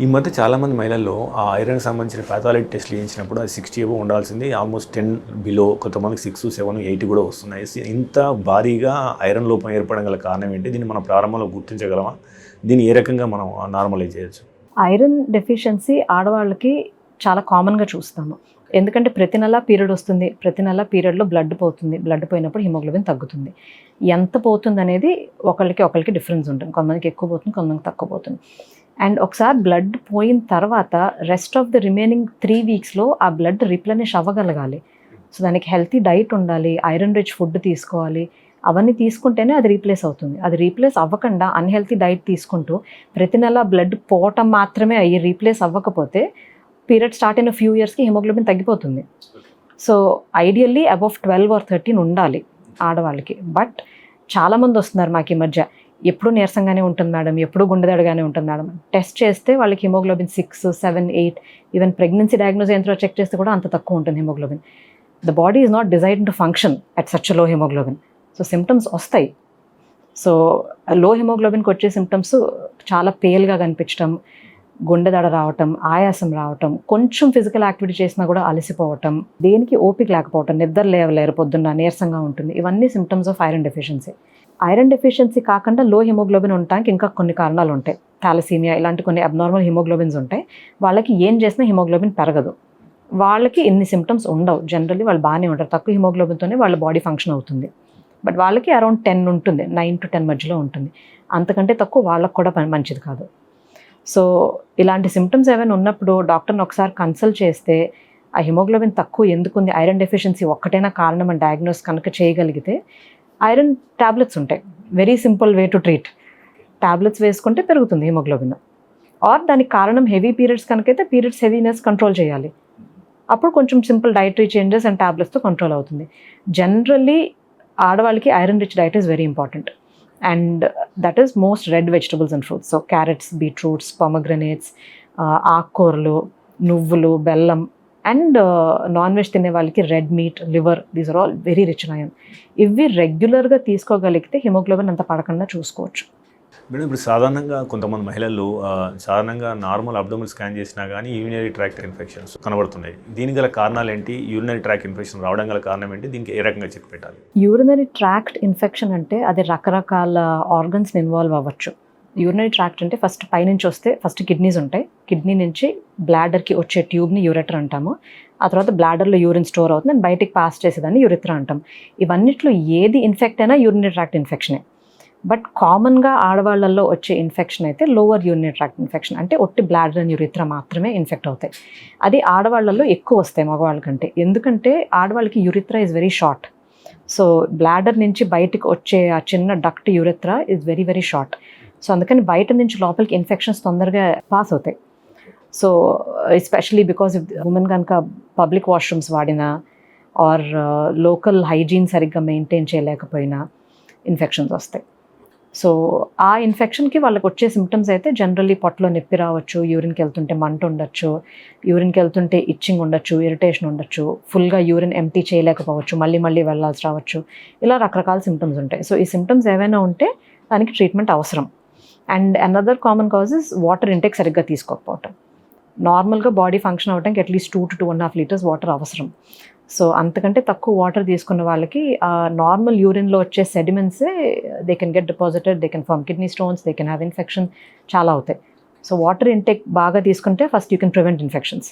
ఈ మధ్య చాలామంది మహిళల్లో ఆ ఐరన్కి సంబంధించిన పాథాలజీ టెస్ట్లు చేయించినప్పుడు అది 60 ఏవో ఉండాల్సింది ఆల్మోస్ట్ 10 బిలో, కొంతమందికి 6, 7, 8 కూడా వస్తున్నాయి. ఇంత భారీగా ఐరన్ లోపం ఏర్పడడం గల కారణం ఏంటి? దీన్ని మనం ప్రారంభంలో గుర్తించగలమా? దీన్ని ఏ రకంగా మనం నార్మలైజ్ చేయొచ్చు? ఐరన్ డెఫిషియన్సీ ఆడవాళ్ళకి చాలా కామన్గా చూస్తాము. ఎందుకంటే ప్రతి నెల పీరియడ్ వస్తుంది, ప్రతి నెల పీరియడ్లో బ్లడ్ పోతుంది, బ్లడ్ పోయినప్పుడు హిమోగ్లోబిన్ తగ్గుతుంది. ఎంత పోతుంది అనేది ఒకరికి డిఫరెన్స్ ఉంటుంది. కొంతమందికి ఎక్కువ పోతుంది, కొంతమందికి తక్కువ పోతుంది. అండ్ ఒకసారి బ్లడ్ పోయిన తర్వాత రెస్ట్ ఆఫ్ ద రిమైనింగ్ 3 వీక్స్లో ఆ బ్లడ్ రీప్లెనిష్ అవ్వగలగాలి. సో దానికి హెల్తీ డైట్ ఉండాలి, ఐరన్ రిచ్ ఫుడ్ తీసుకోవాలి. అవన్నీ తీసుకుంటేనే అది రీప్లేస్ అవుతుంది. అది రీప్లేస్ అవ్వకుండా అన్హెల్తీ డైట్ తీసుకుంటూ ప్రతి నెల బ్లడ్ పోవటం మాత్రమే అయ్యి రీప్లేస్ అవ్వకపోతే పీరియడ్ స్టార్ట్ అయిన ఫ్యూ ఇయర్స్కి హిమోగ్లోబిన్ తగ్గిపోతుంది. సో ఐడియల్లీ అబౌవ్ 12 or 13 ఉండాలి ఆడవాళ్ళకి. బట్ చాలామంది వస్తున్నారు మాకు ఈ మధ్య, ఎప్పుడు నీరసంగానే ఉంటుంది మేడం, ఎప్పుడు గుండెదడగానే ఉంటుంది మేడం. టెస్ట్ చేస్తే వాళ్ళకి హిమోగ్లోబిన్ 6, 7, 8, ఈవెన్ ప్రెగ్నెన్సీ డయాగ్నోస్ అయిన తర్వాత చెక్ చేస్తే కూడా అంత తక్కువ ఉంటుంది haemoglobin. The body is not designed to function at such లో హిమోగ్లోబిన్. సో సిమ్టమ్స్ వస్తాయి. సో లో హిమోగ్లోబిన్కి వచ్చే సిమ్టమ్స్ చాలా పేల్గా కనిపించడం, గుండెదడ రావటం, ఆయాసం రావటం, కొంచెం ఫిజికల్ యాక్టివిటీ చేసినా కూడా అలసిపోవటం, దేనికి ఓపిక లేకపోవటం, నిద్ర లేవలేరు, పొద్దున్న నీరసంగా ఉంటుంది. ఇవన్నీ symptoms of iron deficiency. Iron deficiency కాకుండా లో హిమోగ్లోబిన్ ఉండటానికి ఇంకా కొన్ని కారణాలు ఉంటాయి. థాలసీమియా ఇలాంటి కొన్ని అబ్నార్మల్ హిమోగ్లోబిన్స్ ఉంటాయి. వాళ్ళకి ఏం చేసినా హిమోగ్లోబిన్ పెరగదు. వాళ్ళకి ఇన్ని సిమ్టమ్స్ ఉండవు. జనరల్లీ వాళ్ళు బాగానే ఉంటారు. తక్కువ హిమోగ్లోబిన్తోనే వాళ్ళ బాడీ ఫంక్షన్ అవుతుంది. బట్ వాళ్ళకి అరౌండ్ 10 ఉంటుంది, 9 to 10 మధ్యలో ఉంటుంది. అంతకంటే తక్కువ వాళ్ళకు కూడా మంచిది కాదు. సో ఇలాంటి సిమ్టమ్స్ ఏమైనా ఉన్నప్పుడు డాక్టర్ని ఒకసారి కన్సల్ట్ చేస్తే ఆ హిమోగ్లోబిన్ తక్కువ ఎందుకుంది, ఐరన్ డెఫిషియన్సీ ఒక్కటైనా కారణం అని డయాగ్నోస్ కనుక చేయగలిగితే ఐరన్ ట్యాబ్లెట్స్ ఉంటాయి. Very simple way to treat. Tablets వేసుకుంటే పెరుగుతుంది హిమోగ్లోబిన్. ఆర్ దానికి కారణం హెవీ పీరియడ్స్ కనుకైతే పీరియడ్స్ హెవీనెస్ కంట్రోల్ చేయాలి. అప్పుడు కొంచెం సింపుల్ డైటరీ చేంజెస్ అండ్ ట్యాబ్లెట్స్తో కంట్రోల్ అవుతుంది. జనరల్లీ ఆడవాళ్ళకి iron rich diet is very important. And that is most red vegetables and fruits. So carrots, beetroots, pomegranates, ఆకుకూరలు, నువ్వులు, బెల్లం. అండ్ నాన్ వెజ్ తినే వాళ్ళకి red meat, liver, these are all very rich in iron. ఇవి రెగ్యులర్గా తీసుకోగలిగితే haemoglobin అంత పడకుండా చూసుకోవచ్చు. మేడం, ఇప్పుడు సాధారణంగా కొంతమంది మహిళల్లో సాధారణంగా నార్మల్ అబ్డోమినల్ స్కాన్ చేసినా కానీ యూరినరీ ట్రాక్ట్ ఇన్ఫెక్షన్స్ కనబడుతున్నాయి. దీనికి గల కారణాలు ఏంటి? యూరినరీ ట్రాక్ట్ ఇన్ఫెక్షన్ రావడం గల కారణం ఏంటి? దీనికి ఏ రకంగా చెక్ పెట్టాలి? యూరినరీ ట్రాక్ట్ ఇన్ఫెక్షన్ అంటే అది రకరకాల ఆర్గన్స్ని ఇన్వాల్వ్ అవ్వచ్చు. యూరినరీ ట్రాక్ట్ అంటే ఫస్ట్ పైనుంచి వస్తే ఫస్ట్ కిడ్నీస్ ఉంటాయి. కిడ్నీ నుంచి బ్లాడర్కి వచ్చే ట్యూబ్ని యూరెటర్ అంటాము. ఆ తర్వాత బ్లాడర్లో యూరిన్ స్టోర్ అవుతుంది అండ్ బయటికి పాస్ చేసేదాన్ని యూరిత్రా అంటాం. ఇవన్నిట్లో ఏది ఇన్ఫెక్ట్ అయినా యూరినరీ ట్రాక్ట్ ఇన్ఫెక్షనే. బట్ కామన్గా ఆడవాళ్ళల్లో వచ్చే ఇన్ఫెక్షన్ అయితే లోవర్ యూరినరీ ట్రాక్ట్ ఇన్ఫెక్షన్, అంటే ఒట్టి బ్లాడర్ అండ్ యూరిత్రా మాత్రమే ఇన్ఫెక్ట్ అవుతాయి. అది ఆడవాళ్ళల్లో ఎక్కువ వస్తాయి మగవాళ్ళ కంటే. ఎందుకంటే ఆడవాళ్ళకి urethra is very short. So bladder నుంచి బయటికి వచ్చే ఆ చిన్న duct urethra is very very short. So అందుకని బయట నుంచి లోపలికి ఇన్ఫెక్షన్స్ తొందరగా పాస్ అవుతాయి. సో ఎస్పెషలీ బికాస్ ఉమెన్ కనుక పబ్లిక్ వాష్రూమ్స్ వాడినా ఆర్ లోకల్ హైజీన్ సరిగ్గా మెయింటైన్ చేయలేకపోయినా ఇన్ఫెక్షన్స్ వస్తాయి. సో ఆ ఇన్ఫెక్షన్కి వాళ్ళకి వచ్చే సిమ్టమ్స్ అయితే జనరల్లీ పొట్టలో నొప్పి రావచ్చు, యూరిన్కి వెళ్తుంటే మంట ఉండొచ్చు, యూరిన్కి వెళ్తుంటే ఇచ్చింగ్ ఉండొచ్చు, ఇరిటేషన్ ఉండొచ్చు, ఫుల్గా యూరిన్ ఎంప్టీ చేయలేకపోవచ్చు, మళ్ళీ వెళ్ళాల్సి రావచ్చు. ఇలా రకరకాల సిమ్టమ్స్ ఉంటాయి. సో ఈ సిమ్టమ్స్ ఏవైనా ఉంటే దానికి ట్రీట్మెంట్ అవసరం. And another common cause is water intake సరిగ్గా తీసుకోకపోవటం. నార్మల్గా బాడీ ఫంక్షన్ అవ్వడానికి అట్లీస్ట్ 2 to 2.5 liters వాటర్ అవసరం. సో అంతకంటే తక్కువ వాటర్ తీసుకున్న వాళ్ళకి ఆ నార్మల్ యూరిన్లో వచ్చే సెడిమెంట్సే they can get deposited, they can form kidney stones, they can have infection, చాలా అవుతాయి. సో వాటర్ ఇంటేక్ బాగా తీసుకుంటే first you can prevent infections.